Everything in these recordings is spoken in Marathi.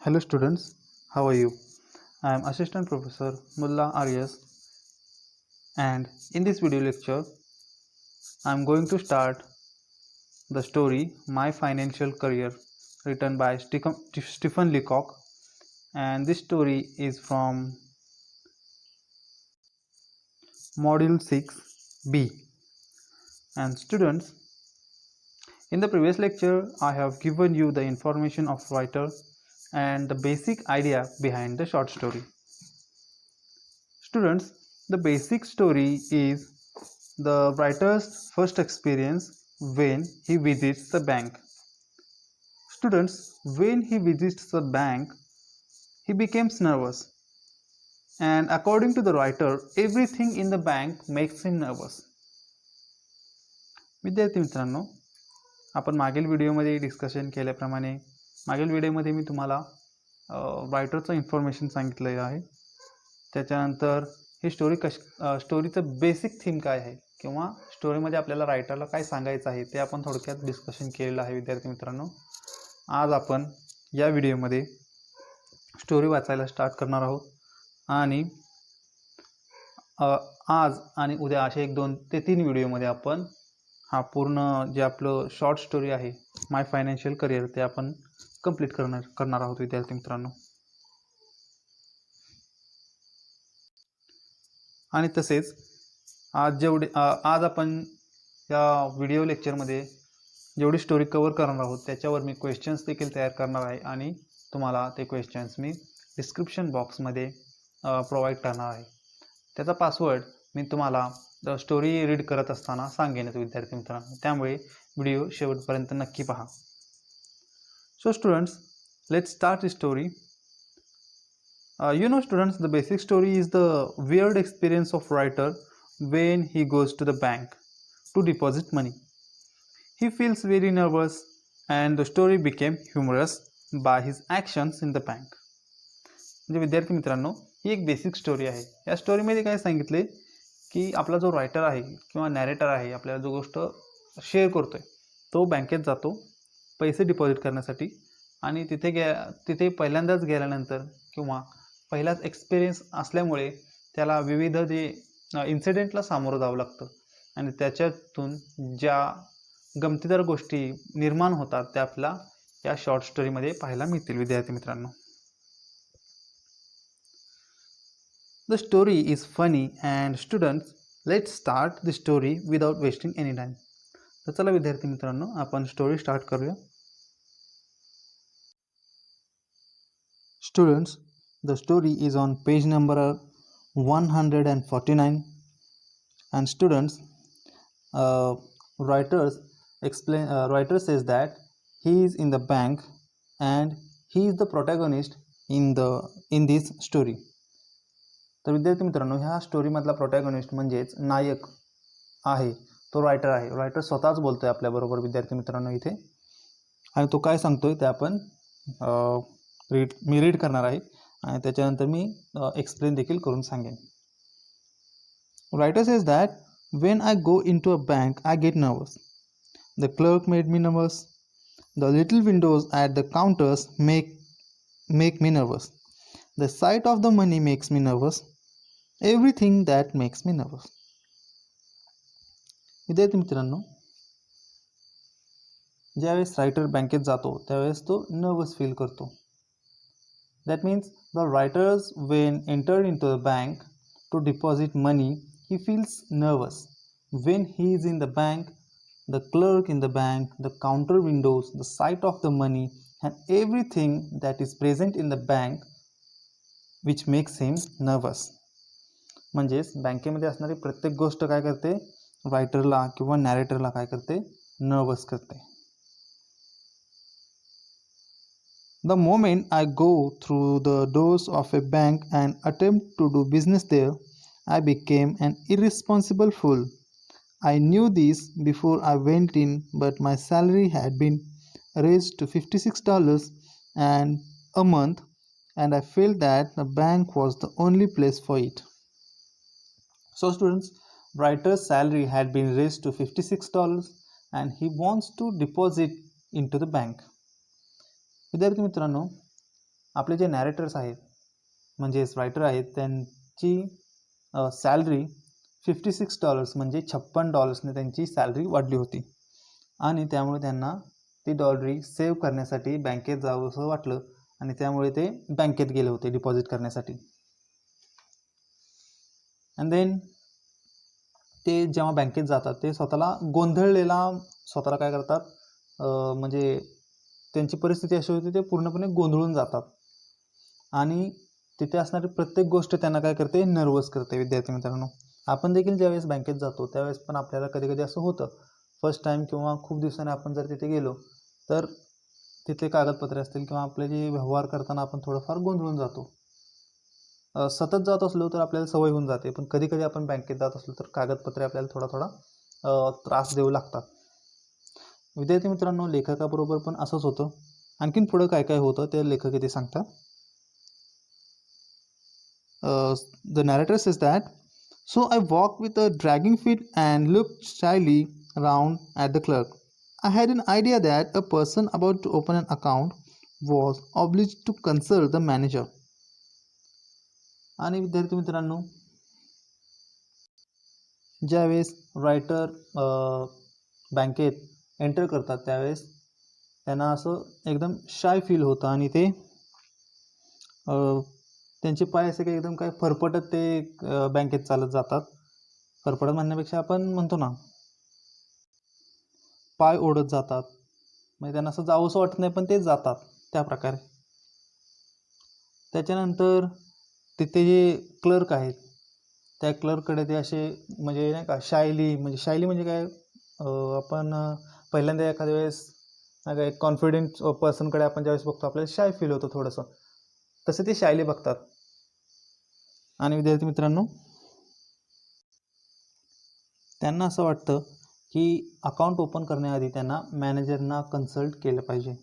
Hello students, how are you? I am Assistant Professor Mullah Arias, and in this video lecture I am going to start the story My Financial Career, written by Stephen Leacock, and this story is from Module 6B. And students, in the previous lecture I have given you the information of writer and the basic idea behind the short story. Students, the basic story is the writer's first experience when he visits the bank. Students, when he visits the bank, he becomes nervous. And according to the writer, everything in the bank makes him nervous. विद्यार्थी मित्रांनो, आपण मागील व्हिडिओमध्ये डिस्कशन केल्याप्रमाणे मागील व्हिडिओमध्ये मी तुम्हाला रायटरचं इन्फॉर्मेशन सांगितलं आहे. त्याच्यानंतर ही स्टोरीचं बेसिक थीम काय आहे किंवा स्टोरीमध्ये आपल्याला रायटरला काय सांगायचं आहे ते आपण थोडक्यात डिस्कशन केलेलं आहे. विद्यार्थी मित्रांनो, आज आपण या व्हिडिओमध्ये स्टोरी वाचायला स्टार्ट करणार आहोत आणि आज आणि उद्या असे 1-2 ते 3 व्हिडिओमध्ये आपण हा पूर्ण जे आपलं शॉर्ट स्टोरी आहे माय फायनान्शियल करिअर ते आपण कंप्लीट करणार आहोत. विद्यार्थी मित्रांनो, आणि तसेच आज आपण या व्हिडिओ लेक्चरमध्ये जेवढी स्टोरी कव्हर करणार आहोत त्याच्यावर मी क्वेश्चन्स देखील तयार करणार आहे आणि तुम्हाला ते क्वेश्चन्स मी डिस्क्रिप्शन बॉक्समध्ये प्रोव्हाइड करणार आहे. त्याचा पासवर्ड मी तुम्हाला स्टोरी रीड करत असताना सांगेनच विद्यार्थी मित्रांनो, त्यामुळे व्हिडिओ शेवटपर्यंत नक्की पहा. So students, let's start the story. You know students, the basic story is the weird experience of writer when he goes to the bank to deposit money. He feels very nervous and the story became humorous by his actions in the bank. म्हणजे विद्यार्थी मित्रांनो, ही एक बेसिक स्टोरी आहे. या स्टोरीमध्ये काय सांगितले की आपला जो रायटर आहे किंवा नॅरेटर आहे, आपल्याला जो गोष्ट शेअर करतोय तो बँकेत जातो पैसे डिपॉझिट करण्यासाठी आणि तिथे पहिल्यांदाच गेल्यानंतर किंवा पहिलाच एक्सपिरियन्स असल्यामुळे त्याला विविध जे इन्सिडेंटला सामोरं जावं लागतं आणि त्याच्यातून ज्या गमतीदार गोष्टी निर्माण होतात त्या आपल्याला या शॉर्ट स्टोरीमध्ये पाहायला मिळतील. विद्यार्थी मित्रांनो, the story is funny and students, let's start the story without wasting any time. तर चला विद्यार्थी मित्रांनो, आपण स्टोरी स्टार्ट करूया. Students, the story is on page number 149 and students, writer says that he is in the bank and he is the protagonist in this story. तर विद्यार्थी मित्रांनो, ह्या स्टोरीमधला प्रोटॅगॉनिस्ट म्हणजेच नायक आहे तो रायटर आहे. रायटर स्वतःच बोलतोय आपल्याबरोबर विद्यार्थी मित्रांनो इथे, आणि तो काय सांगतोय ते आपण मी रीड करणार आहे आणि त्याच्यानंतर मी एक्सप्लेन देखील करून सांगेन. Writer says that when I go in to a bank I get nervous. The clerk made me nervous. The little windows at the counters make me nervous. The sight of the money makes me nervous. Everything that makes me nervous. विद्यार्थी मित्रांनो, ज्यावेळेस रायटर बँकेत जातो त्यावेळेस तो नर्वस फील करतो. That means the writers when entered into the bank to deposit money, he feels nervous. When he is in the bank, the clerk in the bank, the counter windows, the sight of the money and everything that is present in the bank which makes him nervous. म्हणजेच बँकेमध्ये असणारी प्रत्येक गोष्ट काय करते, रायटरला किंवा नॅरेटरला काय करते, नर्वस करते. The moment I go through the doors of a bank and attempt to do business there, I became an irresponsible fool. I knew this before I went in, but my salary had been raised to $56 and a month, and I felt that the bank was the only place for it. So students, writer's salary had been raised to $56 and he wants to deposit into the bank. विद्यार्थी मित्रांनो, आपले जे नॅरेटर्स आहेत म्हणजेच रायटर आहेत त्यांची सॅलरी $56 म्हणजे $56 त्यांची सॅलरी वाढली होती आणि त्यामुळे त्यांना ती डॉलरी सेव्ह करण्यासाठी बँकेत जावं असं वाटलं आणि त्यामुळे ते बँकेत गेले होते डिपॉझिट करण्यासाठी. अँड देन ते जेव्हा बँकेत जातात ते स्वतःला स्वतःला काय करतात, म्हणजे त्यांची परिस्थिती अशी होती ते पूर्णपणे गोंधळून जातात आणि तिथे असणारी प्रत्येक गोष्ट त्यांना काय करते, नर्वस करते. विद्यार्थी मित्रांनो, आपण देखील ज्यावेळेस बँकेत जातो त्यावेळेस पण आपल्याला कधी कधी असं होतं, फर्स्ट टाईम किंवा खूप दिवसांनी आपण जर तिथे गेलो तर तिथले कागदपत्रे असतील किंवा आपले जे व्यवहार करताना आपण थोडंफार गोंधळून जातो. सतत जात असलो तर आपल्याला सवय होऊन जाते, पण कधी कधी आपण बँकेत जात असलो तर कागदपत्रे आपल्याला थोडा त्रास देऊ लागतात. विद्यार्थी मित्रांनो, लेखकाबरोबर पण असंच होतं. आणखीन पुढं काय काय होतं ते लेखक इथे सांगतात. The narrator says that, so I walked with a dragging feet and looked shyly round at the clerk. I had an idea that a person about to open an account was obliged to consult the manager. आणि विद्यार्थी मित्रांनो, ज्यावेळेस रायटर बँकेत एंटर करतात त्यावेळेस त्यांना असं एकदम शाय फील होतं आणि ते त्यांचे पाय असे काही एकदम काय फरफटत ते बँकेत चालत जातात. फरफटत म्हणण्यापेक्षा आपण म्हणतो ना, पाय ओढत जातात, म्हणजे त्यांना असं जावंसं वाटत नाही पण ते जातात त्या प्रकारे. त्याच्यानंतर तिथे जे क्लर्क आहेत त्या क्लर्ककडे ते असे म्हणजे नाही का शायली म्हणजे काय, आपण पहिल्यांदा एखाद्या वेळेस नाही का एक कॉन्फिडेंट पर्सनकडे आपण ज्यावेळेस बघतो आपल्याला शाय फील होतं थोडंसं, तसे ते शायली बघतात. आणि विद्यार्थी मित्रांनो, त्यांना असं वाटतं की अकाउंट ओपन करण्याआधी त्यांना मॅनेजरना कन्सल्ट केलं पाहिजे.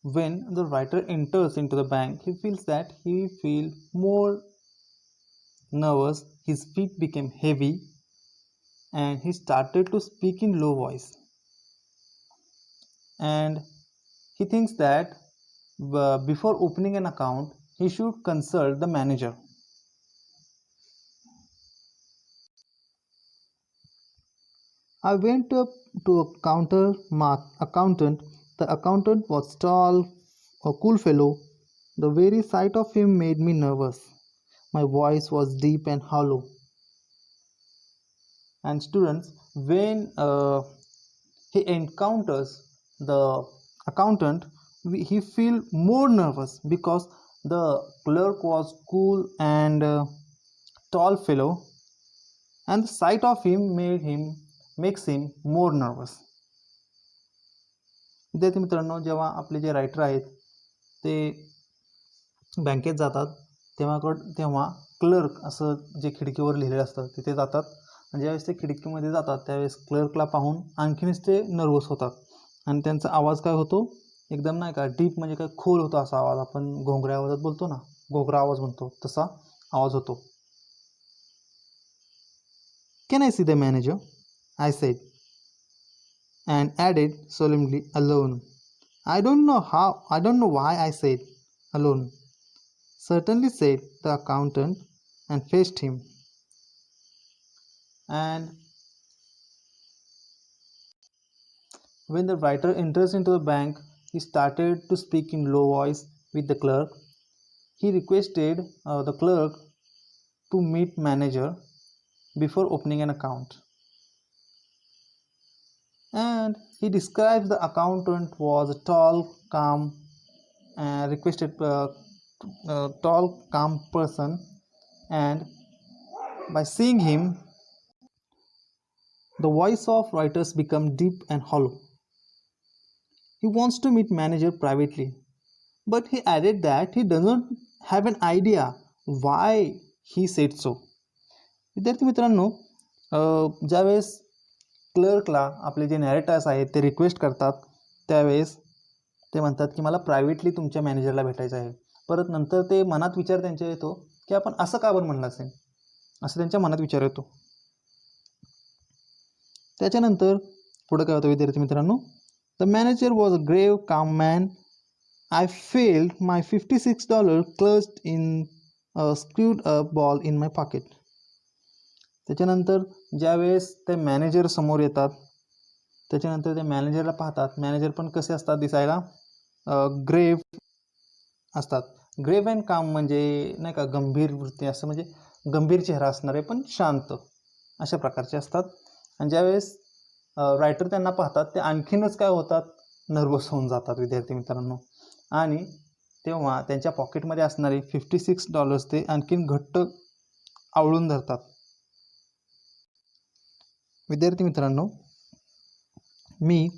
When the writer enters into the bank, he feels that he feels more nervous, his feet became heavy and he started to speak in low voice. And he thinks that before opening an account, he should consult the manager. I went up to a accountant. The accountant was tall, a cool fellow. The very sight of him made me nervous. My voice was deep and hollow. And students, when he encounters the accountant, he feel more nervous because the clerk was cool and tall fellow, and the sight of him makes him more nervous. विद्यार्थी मित्रांनो, जेव्हा आपले जे रायटर आहेत ते बँकेत जातात तेव्हा क्लर्क असं जे खिडकीवर लिहिलेलं असतं तिथे जातात आणि ज्यावेळेस ते खिडकीमध्ये जातात त्यावेळेस क्लर्कला पाहून आणखीनच ते नर्वस होतात आणि त्यांचा आवाज काय होतो, एकदम नाही का डीप, म्हणजे काय खोल होतो असा आवाज. आपण घोंगऱ्या आवाजात बोलतो ना, घोगरा आवाज म्हणतो, तसा आवाज होतो. Can I see the manager? I said, and added solemnly, alone. I don't know why I said alone. Certainly, said the accountant and faced him. And when the writer enters into the bank, he started to speak in low voice with the clerk. He requested the clerk to meet manager before opening an account. And he describes the accountant was a tall, calm, calm person, and by seeing him, the voice of writers become deep and hollow. He wants to meet manager privately, but he added that he doesn't have an idea why he said so. विद्यार्थी मित्रांनो, ज्यावेळेस क्लर्कला आपले जे नॅरेटर्स आहेत ते रिक्वेस्ट करतात त्यावेळेस ते म्हणतात की मला प्रायव्हेटली तुमच्या मॅनेजरला भेटायचं आहे. परत नंतर ते मनात विचार त्यांच्या येतो की आपण असं का बरं म्हणलं असेल, असं त्यांच्या मनात विचार येतो. त्याच्यानंतर पुढं काय होतं विद्यार्थी मित्रांनो, the manager was a grave काम man I felt my $56 clutched in a screwed up ball in my pocket. त्याच्यानंतर ज्यावेळेस ते मॅनेजर समोर येतात, त्याच्यानंतर ते मॅनेजरला पाहतात. मॅनेजर पण कसे असतात दिसायला, ग्रेव्ह असतात. ग्रेव्ह अँड काम म्हणजे नाही का, गंभीर वृत्ती, असं म्हणजे गंभीर चेहरा असणारे पण शांत अशा प्रकारचे असतात. आणि ज्यावेळेस रायटर त्यांना पाहतात ते आणखीनच काय होतात, नर्वस होऊन जातात विद्यार्थी मित्रांनो. आणि तेव्हा त्यांच्या पॉकेटमध्ये असणारे $56 ते आणखीन घट्ट आवळून धरतात. विद्यार्थी मित्रांनो, मी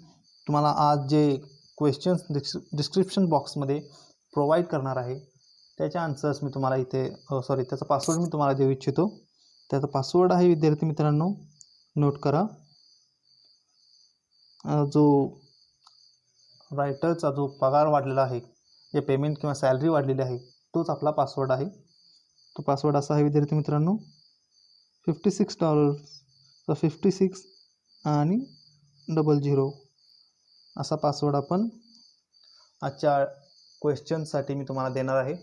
तुम्हाला आज जे क्वेश्चन्स डिस्क्रिप्शन बॉक्समध्ये प्रोव्हाइड करणार आहे त्याच्या आन्सर्स मी तुम्हाला इथे त्याचा पासवर्ड मी तुम्हाला देऊ इच्छितो. त्याचा पासवर्ड आहे विद्यार्थी मित्रांनो, नोट करा. जो रायटरचा जो पगार वाढलेला आहे, जे पेमेंट किंवा सॅलरी वाढलेली आहे, तोच आपला पासवर्ड आहे. तो पासवर्ड असा आहे विद्यार्थी मित्रांनो, $56 56 आणि 00 असा पासवर्ड आपण आजच्या क्वेश्चनसाठी मी तुम्हाला देणार आहे.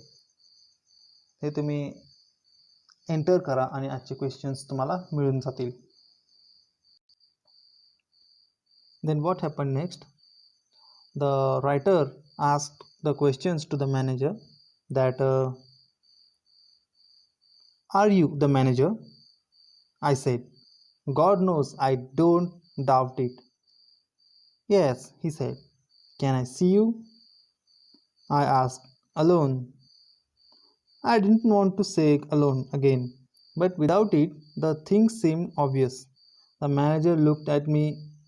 हे तुम्ही एंटर करा आणि आजचे क्वेश्चन्स तुम्हाला मिळून जातील. Then what happened next? The writer asked the questions to the manager that are you the manager? I said, God knows I don't doubt it. Yes, he said. Can I see you? I asked, alone. I didn't want to say alone again, but without it, the thing seemed obvious. The manager looked at me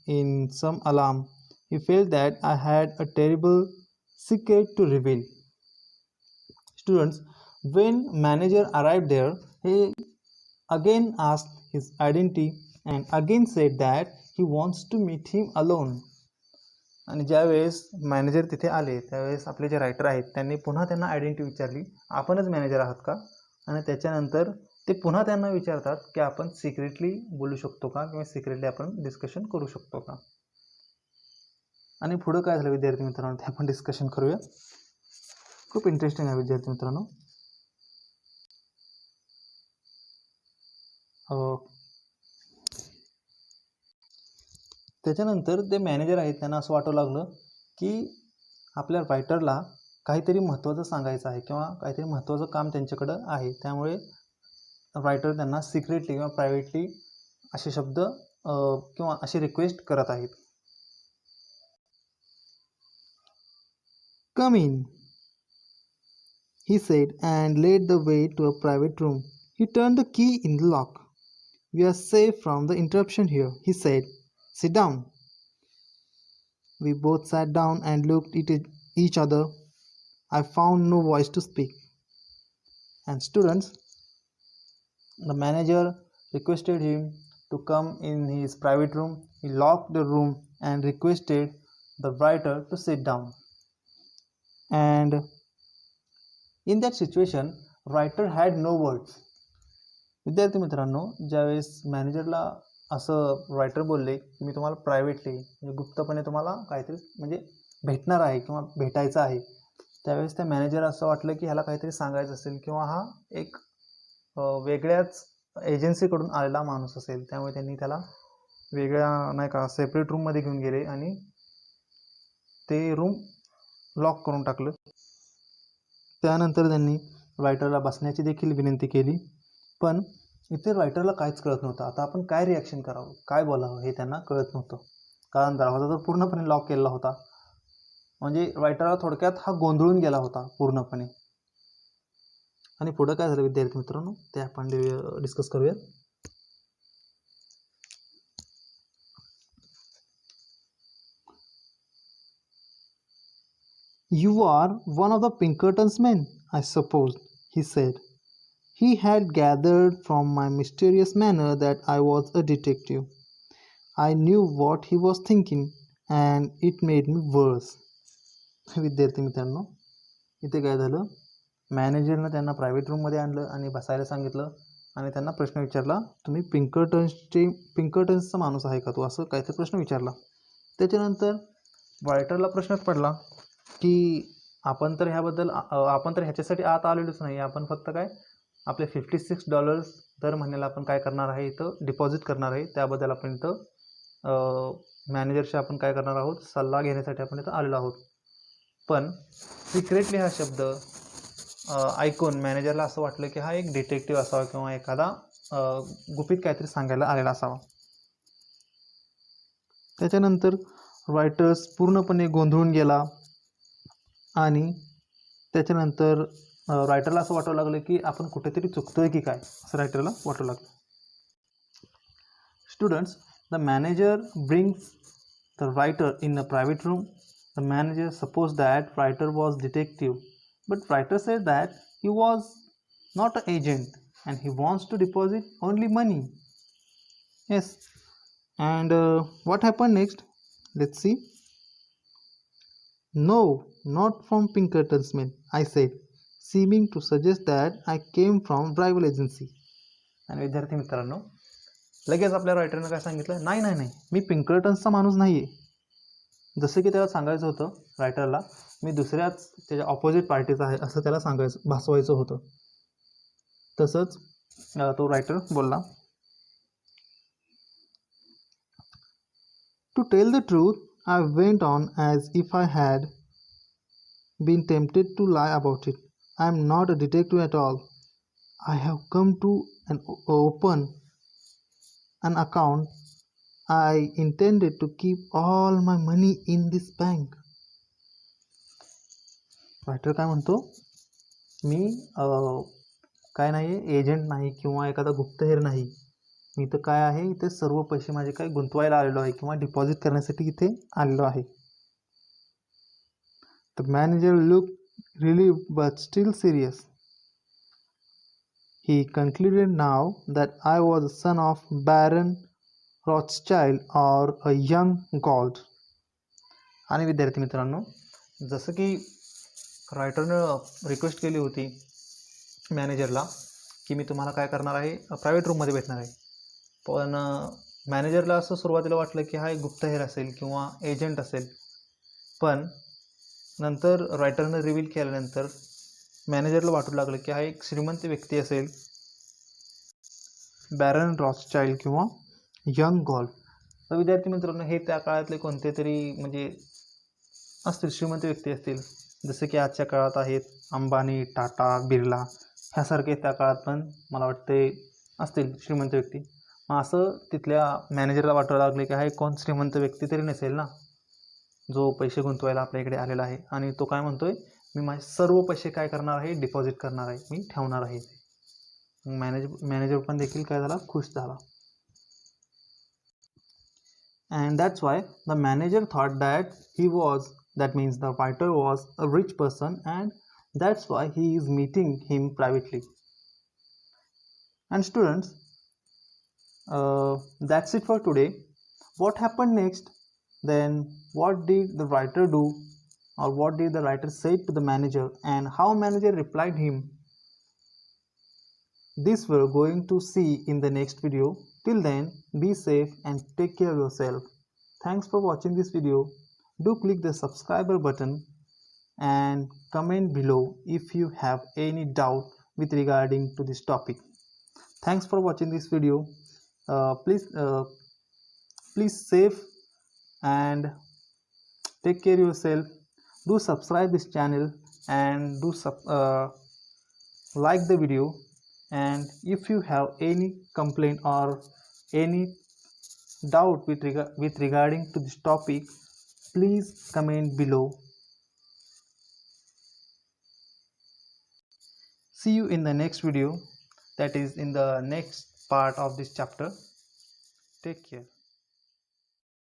in some alarm. He felt that I had a terrible secret to reveal. Students, when manager arrived there, he again asked his identity and again said that he wants to meet him alone. आणि ज्यावेळेस मॅनेजर तिथे आले त्यावेळेस आपले जे रायटर आहेत त्यांनी पुन्हा त्यांना आयडेंटिटी विचारली, आपणच मॅनेजर आहात का? आणि त्याच्यानंतर ते पुन्हा त्यांना विचारतात की आपण सिक्रेटली बोलू शकतो का, किंवा सिक्रेटली आपण डिस्कशन करू शकतो का. आणि पुढं काय झालं विद्यार्थी मित्रांनो ते आपण डिस्कशन करूया. खूप इंटरेस्टिंग आहे विद्यार्थी मित्रांनो. त्याच्यानंतर ते मॅनेजर आहेत त्यांना असं वाटू लागलं की आपल्या रायटरला काहीतरी महत्त्वाचं सांगायचं आहे किंवा काहीतरी महत्त्वाचं काम त्यांच्याकडं आहे. त्यामुळे रायटर त्यांना सिक्रेटली किंवा प्रायव्हेटली असे शब्द किंवा अशी रिक्वेस्ट करत आहेत. Come in, he said and led the way to a private room. He turned the key in the lock. We are safe from the interruption here, he said. Sit down. We both sat down and looked at each other. I found no voice to speak. And students, the manager requested him to come in his private room. He locked the room and requested the writer to sit down. And in that situation, writer had no words. विद्यार्थी मित्रांनो, ज्यावेळेस मॅनेजरला असं रायटर बोलले की मी तुम्हाला प्रायव्हेटली म्हणजे गुप्तपणे तुम्हाला काहीतरी म्हणजे भेटणार आहे किंवा भेटायचं आहे, त्यावेळेस त्या मॅनेजर असं वाटलं की ह्याला काहीतरी सांगायचं असेल किंवा हा एक वेगळ्याच एजन्सीकडून आलेला माणूस असेल. त्यामुळे त्यांनी त्याला वेगळ्या नाही का सेपरेट रूममध्ये घेऊन गेले आणि ते रूम लॉक करून टाकलं. त्यानंतर त्यांनी रायटरला बसण्याची देखील विनंती केली. पण इथे रायटरला काहीच कळत नव्हतं. आता आपण काय रिॲक्शन करावं, काय बोलावं हे त्यांना कळत नव्हतं, कारण दरवाजा तर पूर्णपणे लॉक केलेला होता. म्हणजे रायटरला थोडक्यात हा गोंधळून गेला होता पूर्णपणे. आणि पुढं काय झालं विद्यार्थी मित्रांनो ते आपण डिस्कस करूया. You are one of the Pinkerton's men, I suppose, he said. He had gathered from my mysterious manner that I was a detective. I knew what he was thinking, and it made me worse. विद्यार्थी मित्रांनो, इथे काय झालं, मॅनेजरनं त्यांना प्रायव्हेट रूममध्ये आणलं आणि बसायला सांगितलं आणि त्यांना प्रश्न विचारला, तुम्ही पिंकर्टन्सचा माणूस आहे का तू, असं काहीतरी प्रश्न विचारला. त्याच्यानंतर रायटरला प्रश्नच पडला की आपण तर ह्याच्यासाठी आत आलेलोच नाही. आपण फक्त काय आपले $56 दर महिन्याला आपण काय करणार आहे, इथं डिपॉझिट करणार आहे. त्याबद्दल आपण इथं मॅनेजरशी आपण काय करणार आहोत, सल्ला घेण्यासाठी आपण इथं आलेलो आहोत. पण सिक्रेटली हा शब्द ऐकून मॅनेजरला असं वाटलं की हा एक डिटेक्टिव्ह असावा किंवा एखादा गुपित काहीतरी सांगायला आलेला असावा. त्याच्यानंतर रायटर्स पूर्णपणे गोंधळून गेला आणि त्याच्यानंतर रायटरला असं वाटू लागलं की आपण कुठेतरी चुकतोय की काय, असं रायटरला वाटू लागलं. Students, the manager brings the writer in a private room. The manager suppose that writer was detective, but writer sed that he was not an agent and he wants to deposit only money. Yes. And what happened next? Let's see. No, not from Pinkerton's men, I said, seeming to suggest that I came from rival agency. आणि विद्यार्थी मित्रांनो, लगेच आपल्या रायटरनं काय सांगितलं, नाही नाही नाही, मी पिंकर्टन्सचा माणूस नाही आहे. जसं की त्याला सांगायचं होतं रायटरला, मी दुसऱ्याच त्याच्या ऑपोजिट पार्टीचा आहे असं त्याला भासवायचं होतं. तसंच तो रायटर बोलला, To tell the truth, I went on as if I had been tempted to lie about it. I am not a detective at all. I have come to open an account. I intended to keep all my money in this bank. Writer काय म्हणतो, मी काय नाही, एजंट नाही किंवा एखादा गुप्तहेर नाही. मी इथं काय आहे, इथे सर्व पैसे माझे काय गुंतवायला आलेलो आहे किंवा डिपॉझिट करण्यासाठी इथे आलेलो आहे. The manager looked relieved but still serious. He concluded now that I was the son of Baron Rothschild or a young Gault. आणि विद्यार्थी मित्रांनो, जसं की रायटरनं रिक्वेस्ट केली होती मॅनेजरला की मी तुम्हाला काय करणार आहे, प्रायव्हेट रूममध्ये भेटणार आहे. पण मॅनेजरला असं सुरुवातीला वाटलं की हा एक गुप्तहेर असेल किंवा एजंट असेल. पण नंतर रायटरनं रिव्हील केल्यानंतर मॅनेजरला वाटू लागलं की हा एक श्रीमंत व्यक्ती असेल, बॅरन रॉथस्चाइल्ड किंवा यंग गॉल्फ. तर विद्यार्थी मित्रांनो, हे त्या काळातले कोणते तरी म्हणजे असतील श्रीमंत व्यक्ती असतील, जसे की आजच्या काळात आहेत अंबानी, टाटा, बिर्ला ह्यासारखे त्या काळात पण मला वाटते असतील श्रीमंत व्यक्ती. मग असं तिथल्या मॅनेजरला वाटायला लागले की हा एक कोण श्रीमंत व्यक्ती तरी नसेल ना, जो पैसे गुंतवायला आपल्या इकडे आलेला आहे. आणि तो काय म्हणतोय, मी माझे सर्व पैसे काय करणार आहे, डिपॉझिट करणार आहे, मी ठेवणार आहे. मॅनेजर पण देखील काय झाला, खुश झाला. And that's why the manager thought that means the writer was a rich person, and that's why he is meeting him privately. And students, that's it for today. What happened next? Then what did the writer do, or what did the writer say to the manager, and how manager replied him? This we're going to see in the next video. Till then, be safe and take care of yourself. Thanks for watching this video. Do click the subscriber button and comment below if you have any doubt with regarding to this topic. Thanks for watching this video. Please save and take care of yourself. Do subscribe this channel and do like the video. And if you have any complaint or any doubt with regarding to this topic, please comment below. See you in the next video, that is in the next part of this chapter. Take care.